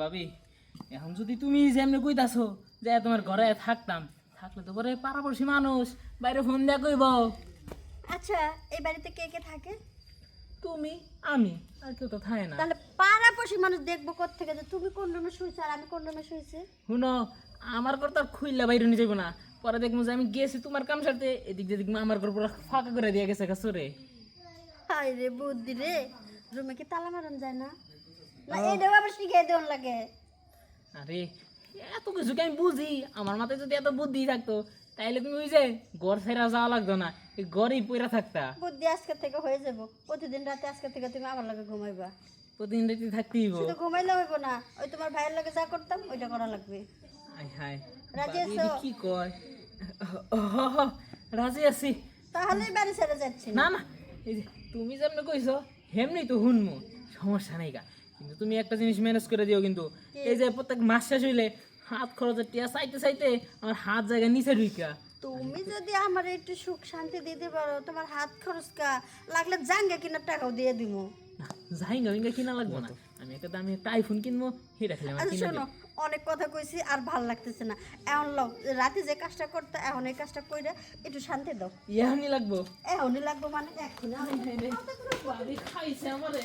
ভাবি এখন যদি তুমি যেমনি কইতাছো যে তোমার ঘরে থাকতাম থাকলে তো পরে পাড়াপড়শি মানুষ বাইরে ফোন দিয়া কইব আচ্ছা এই বাড়িতে কে কে থাকে? তুমি আমি আর কেউ তো থাকে না। তাহলে পাড়াপড়শি মানুষ দেখবো কোত্থেকে যে তুমি কোন রুমে শুয়েছো আর আমি কোন রুমে শুয়েছি? শুনো আমার ঘর তো আর খুইলা বাইরে নিয়ে যাবো না, পরে দেখবো যে আমি গেছি তোমার কাম সারতে এদিক দিয়ে দেখবো আমার ঘর পুরো ফাঁকা করে দিয়ে গেছে কাছরে। হাই রে বুদ্ধি রে, রুমে কি তালা মারন যায় না? না এটাও আবার শিখিয়ে দেওয়ার লাগে? আরে এত কিছু কি আমি বুঝি? আমার মাথায় যদি এত বুদ্ধি থাকতো তাইলে তুমি ওই যে ঘর ছেড়া যাওয়া লাগতো না, এই ঘরেই পইরা থাকতা। বুদ্ধি আজকে থেকে হয়ে যাবো, প্রতিদিন রাতে আজকে থেকে তুমি আমার লাগে ঘুমাইবা। প্রতিদিন রাতে থাকতেই হইবো। শুধু ঘুমাইলে হইব না, ওই তোমার ভাইয়ের লাগে যা করতাম ওইটা করা লাগবে। আয় হায় রাজি বাবি, আছো? এটা কি কয়? রাজি আছি। তাহলেই বাড়ি ছেড়ে যাচ্ছি না না, এই যে তুমি যেমন কইছো হেমনি তো হুনমু, সমস্যা নাই গা। কিন্তু তুমি একটা জিনিস ম্যানেজ করে দিও কিন্তু, এই যে প্রত্যেক মাস শেষ হইলে হাত খরচের টিয়া চাইতে চাইতে আমার হাত জায়গা নিচে ঢুইকা। তুমি যদি আমার একটু সুখ শান্তি দিতে পারো, তোমার হাত খরচ লাগলে জাঙ্গা কিনার টাকাও দিয়ে দিব। না জাহিঙ্গা ভিঙ্গা কিনা লাগবো না, আমি একটা আইফোন কিনবো, সেটা খেলে আমার আচ্ছা কিনা শোনো, অনেক কথা কইছি আর ভাল লাগতেছে না। এখন লও, রাতে যে কাজটা করতে এখন এই কাজটা কইরা একটু শান্তি দাও। এখনই লাগবো। এখনই লাগবো মানে এক্ষুনি। বাড়ি খাইছে আমারে।